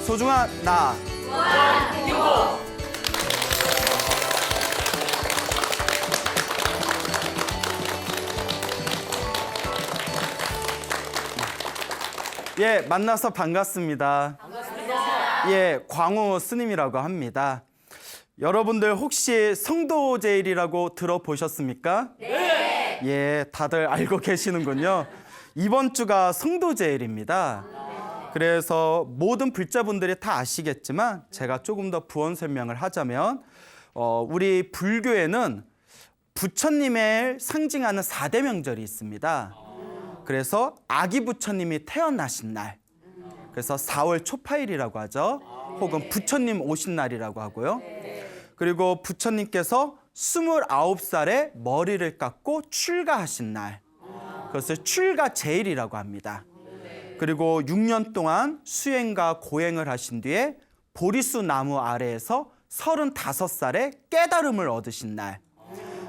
소중한 나. 예, 만나서 반갑습니다. 예, 광우 스님이라고 합니다. 여러분들 혹시 성도제일이라고 들어보셨습니까? 네. 예, 다들 알고 계시는군요. 이번 주가 성도제일입니다. 그래서 모든 불자분들이 다 아시겠지만 제가 조금 더 부연 설명을 하자면 우리 불교에는 부처님을 상징하는 4대 명절이 있습니다. 그래서 아기 부처님이 태어나신 날, 그래서 4월 초파일이라고 하죠. 혹은 부처님 오신 날이라고 하고요. 그리고 부처님께서 29살에 머리를 깎고 출가하신 날, 그것을 출가제일이라고 합니다. 그리고 6년 동안 수행과 고행을 하신 뒤에 보리수 나무 아래에서 35살에 깨달음을 얻으신 날,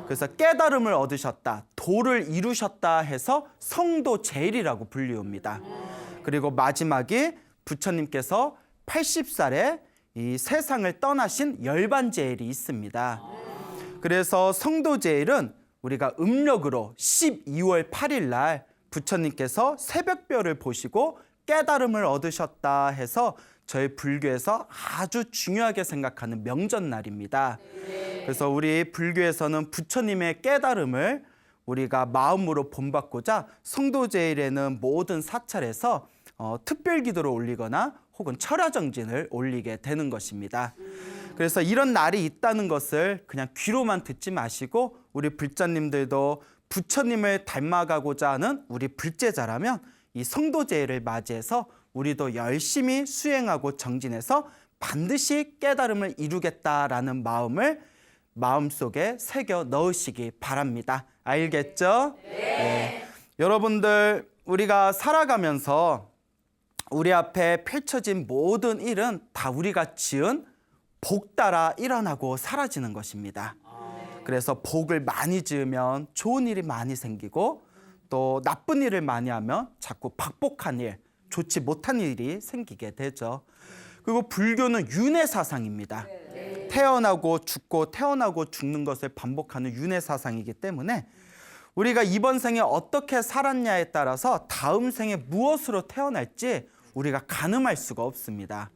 그래서 깨달음을 얻으셨다, 도를 이루셨다 해서 성도제일이라고 불리웁니다. 그리고 마지막이 부처님께서 80살에 이 세상을 떠나신 열반제일이 있습니다. 그래서 성도제일은 우리가 음력으로 12월 8일 날 부처님께서 새벽별을 보시고 깨달음을 얻으셨다 해서 저희 불교에서 아주 중요하게 생각하는 명절날입니다. 그래서 우리 불교에서는 부처님의 깨달음을 우리가 마음으로 본받고자 성도제일에는 모든 사찰에서 특별기도를 올리거나 혹은 철야정진을 올리게 되는 것입니다. 그래서 이런 날이 있다는 것을 그냥 귀로만 듣지 마시고 우리 불자님들도 부처님을 닮아가고자 하는 우리 불제자라면 이 성도제일을 맞이해서 우리도 열심히 수행하고 정진해서 반드시 깨달음을 이루겠다라는 마음을 마음속에 새겨 넣으시기 바랍니다. 알겠죠? 네. 여러분들, 우리가 살아가면서 우리 앞에 펼쳐진 모든 일은 다 우리가 지은 복 따라 일어나고 사라지는 것입니다. 그래서 복을 많이 지으면 좋은 일이 많이 생기고 또 나쁜 일을 많이 하면 자꾸 박복한 일, 좋지 못한 일이 생기게 되죠. 그리고 불교는 윤회 사상입니다. 태어나고 죽고 태어나고 죽는 것을 반복하는 윤회 사상이기 때문에 우리가 이번 생에 어떻게 살았냐에 따라서 다음 생에 무엇으로 태어날지 우리가 가늠할 수가 없습니다.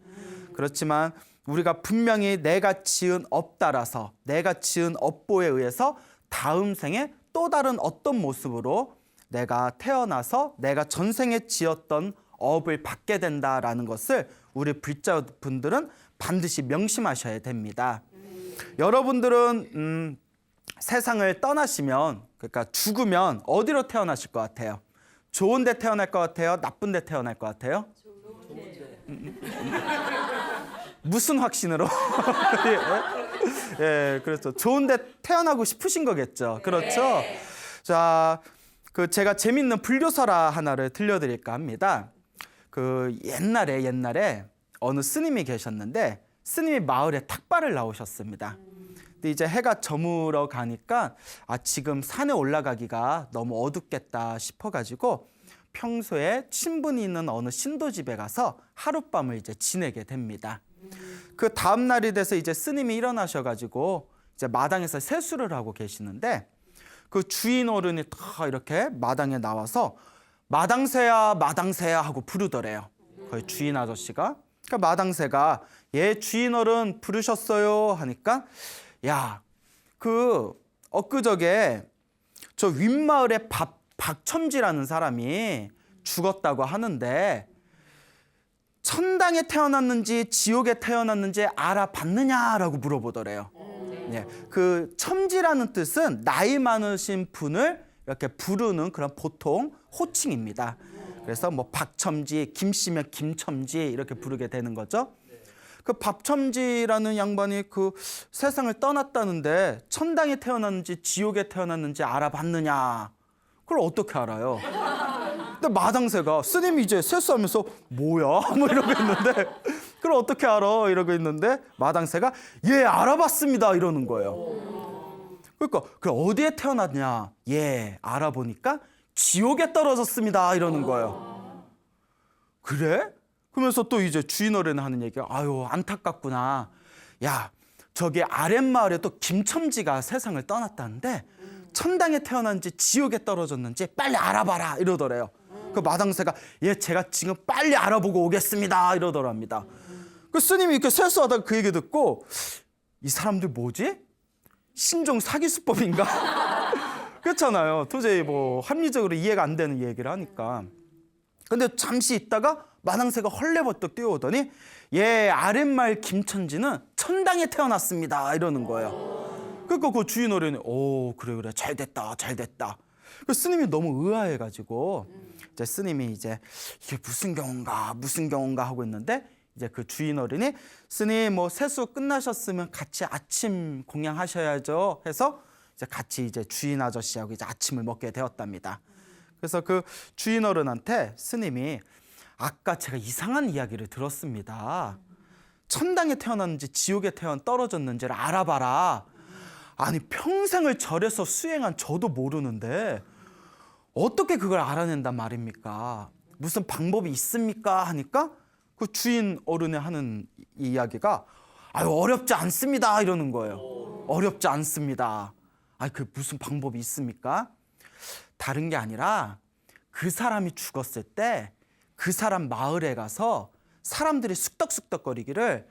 그렇지만 우리가 분명히 내가 지은 업 따라서 내가 지은 업보에 의해서 다음 생에 또 다른 어떤 모습으로 내가 태어나서 내가 전생에 지었던 업을 받게 된다라는 것을 우리 불자분들은 반드시 명심하셔야 됩니다. 여러분들은 세상을 떠나시면, 그러니까 죽으면 어디로 태어나실 것 같아요? 좋은 데 태어날 것 같아요? 나쁜 데 태어날 것 같아요? 무슨 확신으로? 예, 그렇죠. 좋은 데 태어나고 싶으신 거겠죠. 그렇죠. 자, 제가 재밌는 불교설화 하나를 들려드릴까 합니다. 옛날에 어느 스님이 계셨는데 스님이 마을에 탁발을 나오셨습니다. 근데 이제 해가 저물어 가니까 지금 산에 올라가기가 너무 어둡겠다 싶어가지고 평소에 친분이 있는 어느 신도집에 가서 하룻밤을 이제 지내게 됩니다. 그 다음 날이 돼서 이제 스님이 일어나셔가지고 이제 마당에서 세수를 하고 계시는데 그 주인 어른이 다 이렇게 마당에 나와서 마당새야 마당새야 하고 부르더래요. 거의 주인 아저씨가. 그러니까 마당새가 예 주인 어른 부르셨어요 하니까 야, 엊그저께 저 윗마을에 박첨지라는 사람이 죽었다고 하는데 천당에 태어났는지 지옥에 태어났는지 알아봤느냐라고 물어보더래요. 네, 그 첨지라는 뜻은 나이 많으신 분을 이렇게 부르는 그런 보통 호칭입니다. 그래서 뭐 박첨지, 김씨면 김첨지 이렇게 부르게 되는 거죠. 그 박첨지라는 양반이 그 세상을 떠났다는데 천당에 태어났는지 지옥에 태어났는지 알아봤느냐? 그걸 어떻게 알아요? 근데 마당새가 스님이 이제 세수하면서 뭐야? 뭐 이러고 있는데 그걸 어떻게 알아? 이러고 있는데 마당새가 예 알아봤습니다 이러는 거예요. 그러니까 그 어디에 태어났냐? 예 알아보니까 지옥에 떨어졌습니다 이러는 거예요. 그래? 그러면서 또 이제 주인 어른이 하는 얘기가 아유 안타깝구나. 야 저기 아랫마을에 또 김첨지가 세상을 떠났다는데 천당에 태어난지 지옥에 떨어졌는지 빨리 알아봐라 이러더래요. 그 마당새가 예 제가 지금 빨리 알아보고 오겠습니다 이러더랍니다. 그 스님이 이렇게 세수하다가 그 얘기 듣고 이 사람들 뭐지? 신종 사기수법인가? 그렇잖아요. 도저히 뭐 합리적으로 이해가 안 되는 얘기를 하니까. 근데 잠시 있다가 마당새가 헐레벌떡 뛰어오더니 예 아랫마을 김천지는 천당에 태어났습니다 이러는 거예요. 그러니까 그 주인 어른이 오 그래 잘 됐다. 그 스님이 너무 의아해가지고 이제 스님이 이제 이게 무슨 경우인가 하고 있는데 이제 그 주인 어른이 스님 뭐 세수 끝나셨으면 같이 아침 공양하셔야죠 해서 이제 같이 이제 주인 아저씨하고 이제 아침을 먹게 되었답니다. 그래서 그 주인 어른한테 스님이 아까 제가 이상한 이야기를 들었습니다. 천당에 태어났는지 지옥에 떨어졌는지를 알아봐라. 아니 평생을 절에서 수행한 저도 모르는데 어떻게 그걸 알아낸단 말입니까? 무슨 방법이 있습니까? 하니까 그 주인 어른이 하는 이야기가 아유 어렵지 않습니다 이러는 거예요. 어렵지 않습니다. 아니 그 무슨 방법이 있습니까? 다른 게 아니라 그 사람이 죽었을 때 그 사람 마을에 가서 사람들이 쑥덕쑥덕거리기를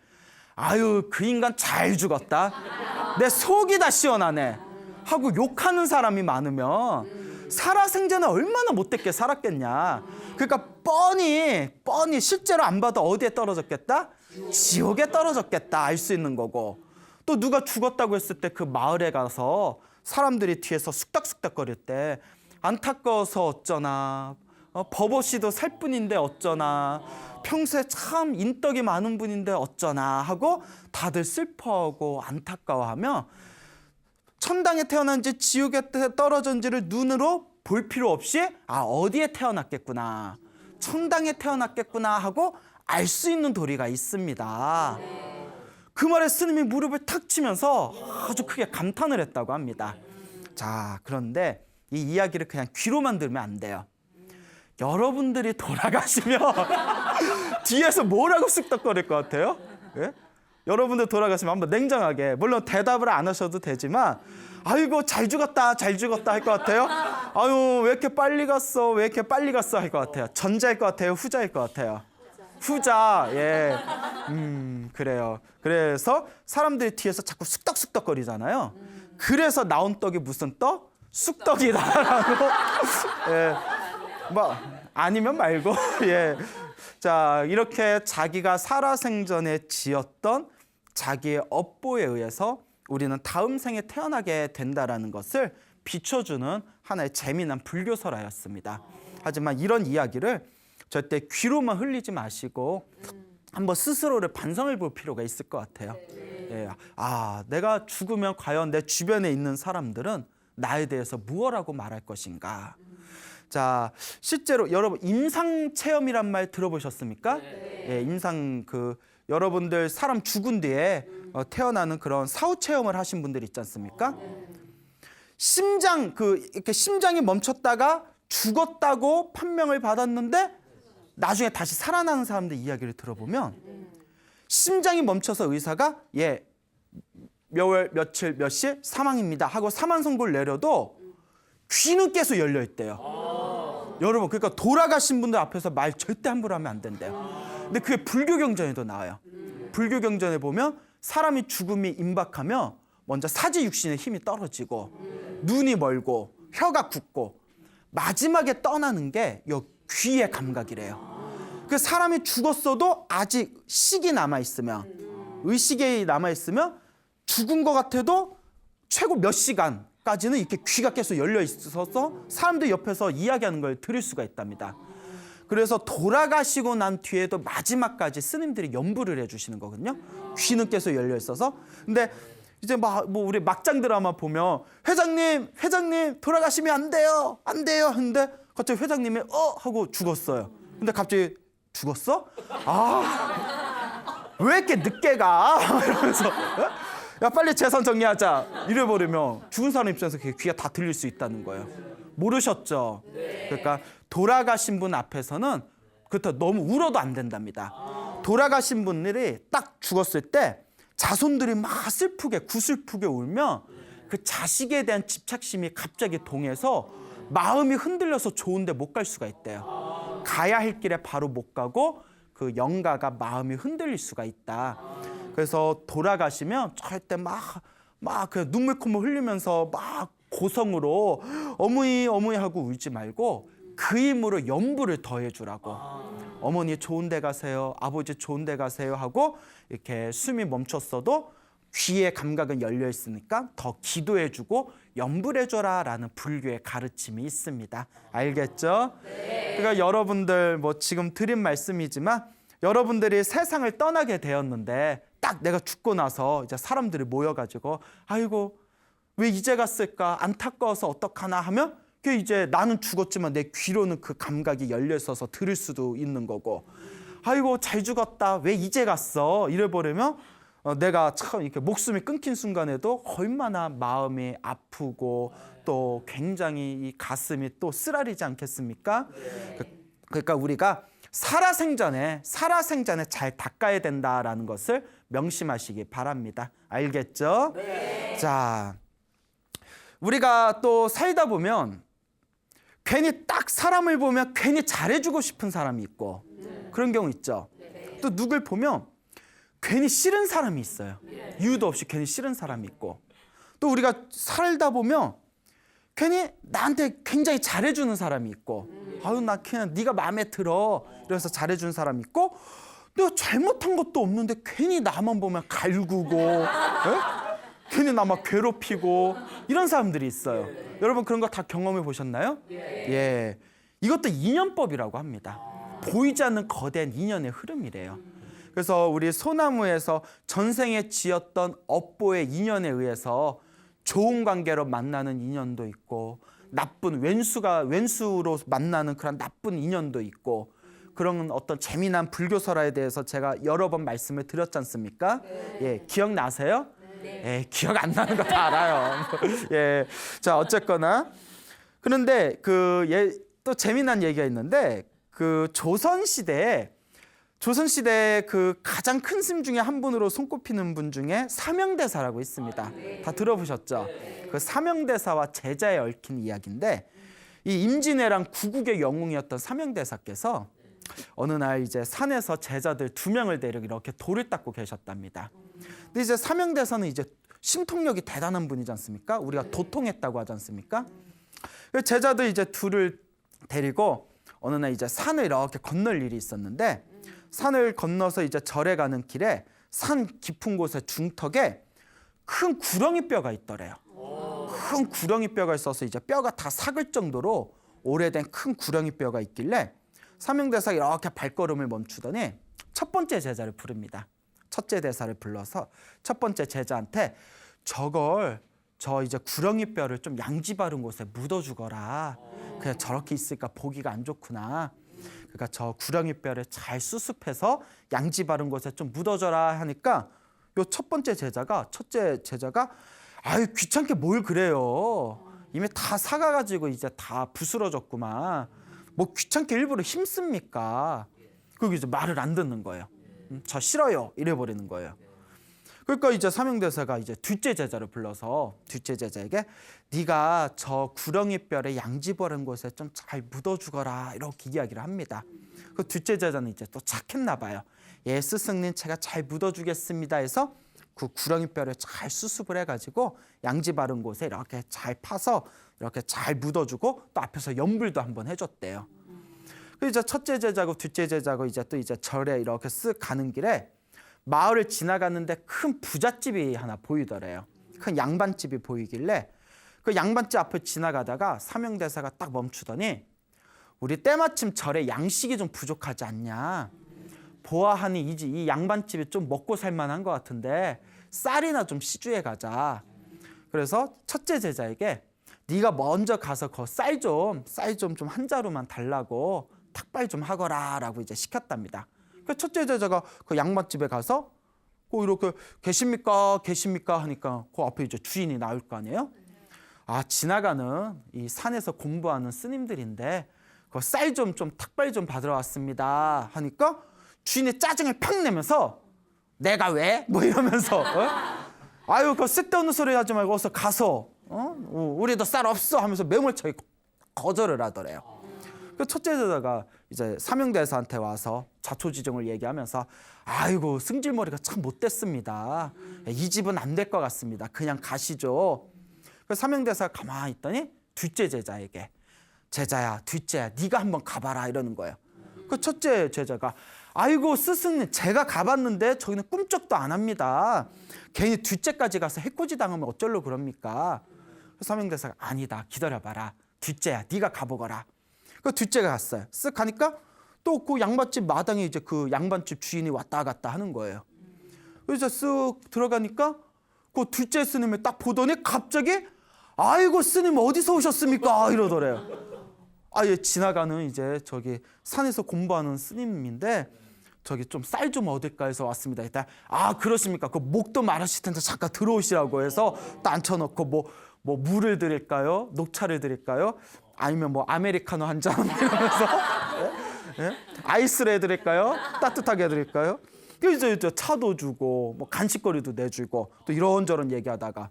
아유 그 인간 잘 죽었다. 내 속이 다 시원하네 하고 욕하는 사람이 많으면 살아생전에 얼마나 못됐게 살았겠냐. 그러니까 뻔히 실제로 안 봐도 어디에 떨어졌겠다? 지옥에 떨어졌겠다 알 수 있는 거고, 또 누가 죽었다고 했을 때 그 마을에 가서 사람들이 뒤에서 쑥덕쑥덕거릴 때 안타까워서 어쩌나, 버버씨도 살 뿐인데 어쩌나, 평소에 참 인덕이 많은 분인데 어쩌나 하고 다들 슬퍼하고 안타까워하며 천당에 태어난지 지옥에 떨어졌는지를 눈으로 볼 필요 없이 어디에 태어났겠구나, 천당에 태어났겠구나 하고 알 수 있는 도리가 있습니다. 그 말에 스님이 무릎을 탁 치면서 아주 크게 감탄을 했다고 합니다. 자, 그런데 이 이야기를 그냥 귀로만 들으면 안 돼요. 여러분들이 돌아가시면 뒤에서 뭐라고 쑥덕거릴 것 같아요? 예? 여러분들 돌아가시면 한번 냉정하게, 물론 대답을 안 하셔도 되지만 아이고 잘 죽었다 할 것 같아요? 아유 왜 이렇게 빨리 갔어 할 것 같아요? 전자일 것 같아요? 후자일 것 같아요? 후자. 예. 그래요. 그래서 사람들이 뒤에서 자꾸 쑥덕쑥덕거리잖아요. 그래서 나온 떡이 무슨 떡? 쑥떡이다라고. 예. 뭐 아니면 말고. 예. 자, 이렇게 자기가 살아생전에 지었던 자기의 업보에 의해서 우리는 다음 생에 태어나게 된다라는 것을 비춰주는 하나의 재미난 불교설화였습니다. 하지만 이런 이야기를 절대 귀로만 흘리지 마시고 한번 스스로를 반성해 볼 필요가 있을 것 같아요. 예. 내가 죽으면 과연 내 주변에 있는 사람들은 나에 대해서 무엇라고 말할 것인가. 자, 실제로 여러분 임상 체험이란 말 들어보셨습니까? 예, 임상 여러분들 사람 죽은 뒤에 태어나는 그런 사후 체험을 하신 분들 있지 않습니까? 이렇게 심장이 멈췄다가 죽었다고 판명을 받았는데 나중에 다시 살아나는 사람들 이야기를 들어보면 심장이 멈춰서 의사가 몇 월 며칠 몇 시 사망입니다 하고 사망 선고를 내려도 귀는 계속 열려 있대요. 여러분, 그러니까 돌아가신 분들 앞에서 말 절대 함부로 하면 안 된대요. 근데 그게 불교 경전에도 나와요. 불교 경전에 보면 사람이 죽음이 임박하면 먼저 사지 육신의 힘이 떨어지고 눈이 멀고 혀가 굳고 마지막에 떠나는 게 이 귀의 감각이래요. 그 사람이 죽었어도 아직 식이 남아있으면, 의식이 남아있으면 죽은 것 같아도 최고 몇 시간까지는 이렇게 귀가 계속 열려 있어서 사람들 옆에서 이야기하는 걸 들을 수가 있답니다. 그래서 돌아가시고 난 뒤에도 마지막까지 스님들이 연부를 해주시는 거거든요. 귀는 계속 열려 있어서. 근데 이제 우리 막장 드라마 보면 회장님 돌아가시면 안 돼요 근데 갑자기 회장님이 하고 죽었어요. 근데 갑자기 죽었어? 왜 이렇게 늦게 가? 이러면서 야 빨리 재산 정리하자 이래버리면 죽은 사람 입장에서 귀가 다 들릴 수 있다는 거예요. 모르셨죠? 그러니까 돌아가신 분 앞에서는 그렇다 너무 울어도 안 된답니다. 돌아가신 분들이 딱 죽었을 때 자손들이 막 슬프게 구슬프게 울면 그 자식에 대한 집착심이 갑자기 동해서 마음이 흔들려서 좋은 데 못 갈 수가 있대요. 가야 할 길에 바로 못 가고 그 영가가 마음이 흔들릴 수가 있다. 그래서 돌아가시면 절대 막 그냥 눈물 콧물 흘리면서 막 고성으로 어머니 어머니 하고 울지 말고 그 힘으로 연부를 더해주라고. 어머니 좋은 데 가세요, 아버지 좋은 데 가세요 하고 이렇게 숨이 멈췄어도 귀의 감각은 열려 있으니까 더 기도해주고 연불해줘라 라는 불교의 가르침이 있습니다. 알겠죠? 네. 그러니까 여러분들 뭐 지금 드린 말씀이지만 여러분들이 세상을 떠나게 되었는데 딱 내가 죽고 나서 이제 사람들이 모여가지고 아이고 왜 이제 갔을까 안타까워서 어떡하나 하면 그 이제 나는 죽었지만 내 귀로는 그 감각이 열려 있어서 들을 수도 있는 거고 아이고 잘 죽었다 왜 이제 갔어 이래버리면 내가 참 이렇게 목숨이 끊긴 순간에도 얼마나 마음이 아프고 또 굉장히 이 가슴이 또 쓰라리지 않겠습니까? 그러니까 우리가 살아생전에 잘 닦아야 된다라는 것을 명심하시기 바랍니다. 알겠죠? 네. 자, 우리가 또 살다 보면 괜히 딱 사람을 보면 괜히 잘해주고 싶은 사람이 있고 그런 경우 있죠. 또 누굴 보면 괜히 싫은 사람이 있어요. 이유도 없이 괜히 싫은 사람이 있고 또 우리가 살다 보면 괜히 나한테 굉장히 잘해주는 사람이 있고 아유 나 그냥 네가 마음에 들어 이래서 잘해주는 사람이 있고 내가 잘못한 것도 없는데 괜히 나만 보면 갈구고 괜히 나 막 괴롭히고 이런 사람들이 있어요. 여러분 그런 거 다 경험해 보셨나요? 예, 이것도 인연법이라고 합니다. 보이지 않는 거대한 인연의 흐름이래요. 그래서 우리 소나무에서 전생에 지었던 업보의 인연에 의해서 좋은 관계로 만나는 인연도 있고 나쁜 왼수로 만나는 그런 나쁜 인연도 있고 그런 어떤 재미난 불교설화에 대해서 제가 여러 번 말씀을 드렸지 않습니까? 예, 기억나세요? 예, 기억 안 나는 거 다 알아요. 예, 자 어쨌거나 그런데 또 재미난 얘기가 있는데 그 조선시대에 그 가장 큰 스님 중에 한 분으로 손꼽히는 분 중에 사명대사라고 있습니다. 다 들어보셨죠? 그 사명대사와 제자에 얽힌 이야기인데 이 임진왜란 구국의 영웅이었던 사명대사께서 어느 날 이제 산에서 제자들 2명을 데리고 이렇게 돌을 닦고 계셨답니다. 근데 이제 사명대사는 이제 심통력이 대단한 분이지 않습니까? 우리가 도통했다고 하지 않습니까? 제자들 이제 둘을 데리고 어느 날 이제 산을 이렇게 건널 일이 있었는데 산을 건너서 이제 절에 가는 길에 산 깊은 곳에 중턱에 큰 구렁이 뼈가 있더래요. 큰 구렁이 뼈가 있어서 이제 뼈가 다 삭을 정도로 오래된 큰 구렁이 뼈가 있길래 사명대사가 이렇게 발걸음을 멈추더니 첫 번째 제자를 부릅니다. 첫째 대사를 불러서 첫 번째 제자한테 저 이제 구렁이 뼈를 좀 양지 바른 곳에 묻어주거라. 그냥 저렇게 있으니까 보기가 안 좋구나. 그러니까 저 구렁이 뼈를 잘 수습해서 양지 바른 곳에 좀 묻어줘라 하니까 요 첫째 제자가 아유 귀찮게 뭘 그래요. 이미 다 사가가지고 이제 다 부스러졌구만. 뭐 귀찮게 일부러 힘씁니까? 그리고 이제 말을 안 듣는 거예요. 저 싫어요 이래버리는 거예요. 그러니까 이제 사명대사가 이제 둘째 제자를 불러서 둘째 제자에게 네가 저 구렁이 뼈를 양지 바른 곳에 좀 잘 묻어주거라 이렇게 이야기를 합니다. 그 둘째 제자는 이제 또 착했나 봐요. 예 스승님 제가 잘 묻어주겠습니다 해서 그 구렁이 뼈를 잘 수습을 해가지고 양지 바른 곳에 이렇게 잘 파서 이렇게 잘 묻어주고 또 앞에서 연불도 한번 해줬대요. 그 이제 첫째 제자고 둘째 제자고 이제 또 이제 절에 이렇게 쓱 가는 길에 마을을 지나가는데 큰 부잣집이 하나 보이더래요. 큰 양반집이 보이길래 그 양반집 앞을 지나가다가 사명대사가 딱 멈추더니 우리 때마침 절에 양식이 좀 부족하지 않냐. 보아하니 이 양반집이 좀 먹고 살만한 것 같은데 쌀이나 좀 시주해 가자. 그래서 첫째 제자에게 네가 먼저 가서 그 쌀 좀 한 자루만 달라고 탁발 좀 하거라 라고 이제 시켰답니다. 그 첫째 제자가 그 양반집에 가서 이렇게 계십니까 하니까 그 앞에 이제 주인이 나올 거 아니에요. 아 지나가는 이 산에서 공부하는 스님들인데 그 쌀 좀 탁발 좀 받으러 왔습니다 하니까 주인이 짜증을 팍 내면서 내가 왜? 뭐 이러면서 아유 그 쓸데없는 소리 하지 말고 어서 가서 우리도 쌀 없어 하면서 매몰차게 거절을 하더래요. 그 첫째 제자가 이제 사명대사한테 와서 자초지종을 얘기하면서 아이고 승질머리가 참 못됐습니다. 이 집은 안 될 것 같습니다. 그냥 가시죠. 그 사명대사가 가만히 있더니 둘째 제자에게 제자야 둘째야 네가 한번 가봐라 이러는 거예요. 그 첫째 제자가 아이고 스승님 제가 가봤는데 저기는 꿈쩍도 안 합니다. 괜히 둘째까지 가서 해코지 당하면 어쩔로 그럽니까? 사명대사가 아니다 기다려봐라. 둘째야 네가 가보거라. 그 둘째가 갔어요. 쓱 가니까 또 그 양반집 마당에 이제 그 양반집 주인이 왔다 갔다 하는 거예요. 그래서 쓱 들어가니까 그 둘째 스님을 딱 보더니 갑자기 아이고 스님 어디서 오셨습니까? 이러더래요. 예, 지나가는 이제 저기 산에서 공부하는 스님인데 저기 좀 쌀 좀 얻을까 해서 왔습니다. 일단 그러십니까? 그 목도 마르실 텐데 잠깐 들어오시라고 해서 딱 앉혀놓고 뭐 물을 드릴까요? 녹차를 드릴까요? 아니면 뭐 아메리카노 한 잔 이러면서 예? 아이스를 해드릴까요? 따뜻하게 해드릴까요? 이제 차도 주고 뭐 간식거리도 내주고 또 이런저런 얘기하다가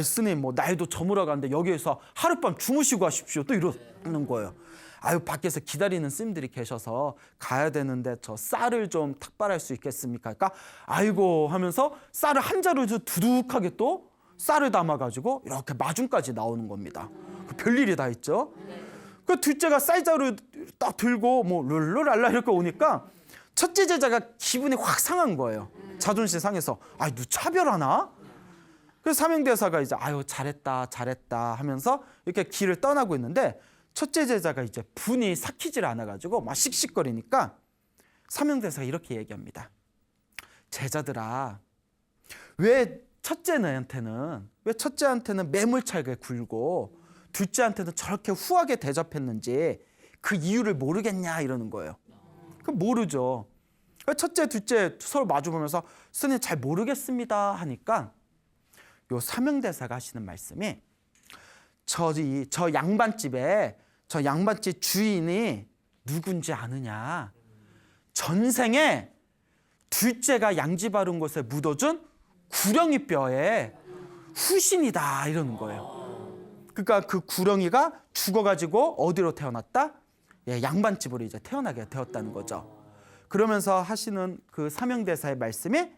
스님 뭐 날도 저물어 가는데 여기에서 하룻밤 주무시고 하십시오 또 이러는 거예요. 밖에서 기다리는 스님들이 계셔서 가야 되는데 저 쌀을 좀 탁발할 수 있겠습니까? 그러니까 아이고 하면서 쌀을 한 자루 두둑하게 또 쌀을 담아가지고 이렇게 마중까지 나오는 겁니다. 별일이 다 있죠. 그 둘째가 쌀자루 딱 들고 뭐 룰루랄라 이렇게 오니까 첫째 제자가 기분이 확 상한 거예요. 자존심 상해서 누 차별하나? 그래서 사명대사가 이제 잘했다 하면서 이렇게 길을 떠나고 있는데 첫째 제자가 이제 분이 삭히질 않아가지고 막 씩씩거리니까 사명대사가 이렇게 얘기합니다. 제자들아 왜 첫째한테는 매몰차게 굴고 둘째한테는 저렇게 후하게 대접했는지 그 이유를 모르겠냐 이러는 거예요. 그럼 모르죠. 첫째 둘째 서로 마주보면서 스님 잘 모르겠습니다 하니까 요 사명대사가 하시는 말씀이 저 양반집 주인이 누군지 아느냐? 전생에 둘째가 양지 바른 곳에 묻어준 구렁이 뼈에 후신이다 이러는 거예요. 그러니까 그 구렁이가 죽어가지고 어디로 태어났다? 양반집으로 이제 태어나게 되었다는 거죠. 그러면서 하시는 그 사명대사의 말씀이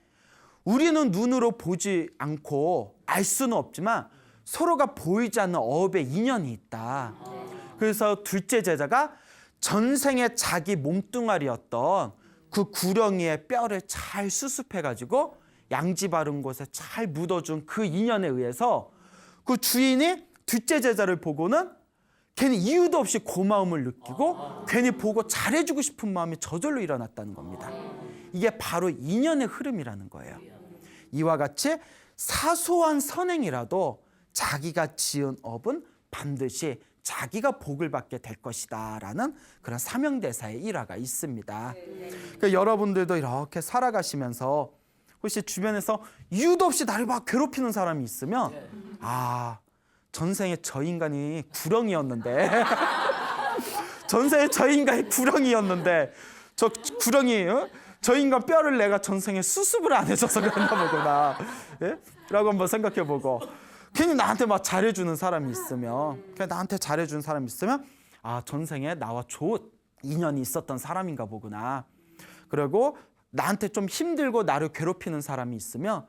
우리는 눈으로 보지 않고 알 수는 없지만 서로가 보이지 않는 어업의 인연이 있다. 그래서 둘째 제자가 전생에 자기 몸뚱아리였던 그 구렁이의 뼈를 잘 수습해가지고 양지 바른 곳에 잘 묻어준 그 인연에 의해서 그 주인이 둘째 제자를 보고는 괜히 이유도 없이 고마움을 느끼고 괜히 보고 잘해주고 싶은 마음이 저절로 일어났다는 겁니다. 이게 바로 인연의 흐름이라는 거예요. 이와 같이 사소한 선행이라도 자기가 지은 업은 반드시 자기가 복을 받게 될 것이다 라는 그런 사명대사의 일화가 있습니다. 그러니까 여러분들도 이렇게 살아가시면서 혹시 주변에서 이유도 없이 나를 막 괴롭히는 사람이 있으면 전생에 저 인간이 구렁이었는데 전생에 저 인간이 구렁이었는데 저 구렁이 저 인간 뼈를 내가 전생에 수습을 안 해줘서 그랬나 보구나 라고 한번 생각해보고 괜히 나한테 막 잘해주는 사람이 있으면 전생에 나와 좋은 인연이 있었던 사람인가 보구나. 그리고 나한테 좀 힘들고 나를 괴롭히는 사람이 있으면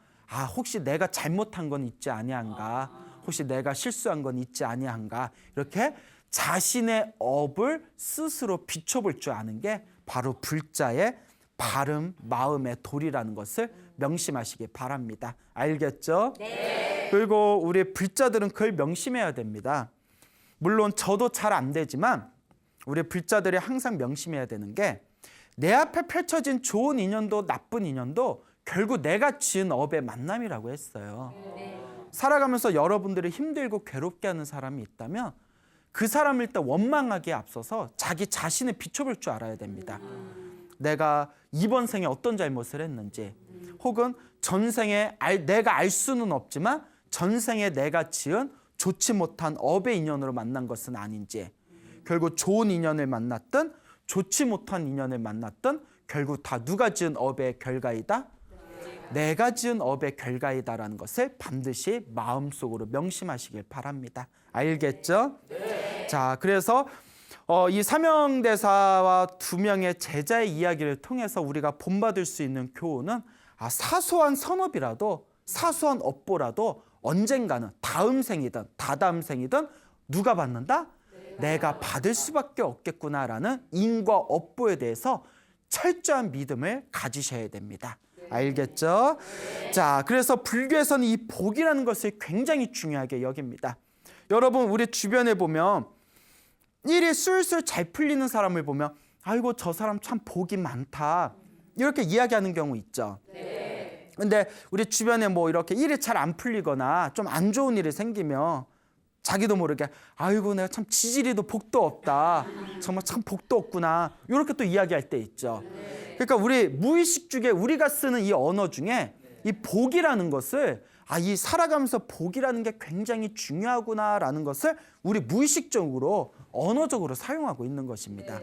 혹시 내가 잘못한 건 있지 아니한가, 혹시 내가 실수한 건 있지 아니한가, 이렇게 자신의 업을 스스로 비춰볼 줄 아는 게 바로 불자의 바른 마음의 도리라는 것을 명심하시기 바랍니다. 알겠죠? 네. 그리고 우리 불자들은 그걸 명심해야 됩니다. 물론 저도 잘 안 되지만 우리 불자들이 항상 명심해야 되는 게 내 앞에 펼쳐진 좋은 인연도 나쁜 인연도 결국 내가 지은 업의 만남이라고 했어요. 살아가면서 여러분들이 힘들고 괴롭게 하는 사람이 있다면 그 사람을 일단 원망하기에 앞서서 자기 자신을 비춰볼 줄 알아야 됩니다. 내가 이번 생에 어떤 잘못을 했는지, 혹은 전생에 내가 알 수는 없지만 전생에 내가 지은 좋지 못한 업의 인연으로 만난 것은 아닌지, 결국 좋은 인연을 만났든 좋지 못한 인연을 만났든 결국 다 누가 지은 업의 결과이다? 내가 지은 업의 결과이다라는 것을 반드시 마음속으로 명심하시길 바랍니다. 알겠죠? 자, 그래서 이 사명대사와 두 명의 제자의 이야기를 통해서 우리가 본받을 수 있는 교훈은 사소한 선업이라도 사소한 업보라도 언젠가는 다음 생이든 다다음 생이든 누가 받는다? 내가 받을 수밖에 없겠구나라는 인과 업보에 대해서 철저한 믿음을 가지셔야 됩니다. 알겠죠? 자, 그래서 불교에서는 이 복이라는 것을 굉장히 중요하게 여깁니다. 여러분, 우리 주변에 보면 일이 술술 잘 풀리는 사람을 보면 아이고 저 사람 참 복이 많다 이렇게 이야기하는 경우 있죠. 근데 우리 주변에 뭐 이렇게 일이 잘 안 풀리거나 좀 안 좋은 일이 생기면 자기도 모르게 아이고 내가 참 지지리도 복도 없다. 정말 참 복도 없구나. 이렇게 또 이야기할 때 있죠. 그러니까 우리 무의식 중에 우리가 쓰는 이 언어 중에 이 복이라는 것을 이 살아가면서 복이라는 게 굉장히 중요하구나라는 것을 우리 무의식적으로 언어적으로 사용하고 있는 것입니다.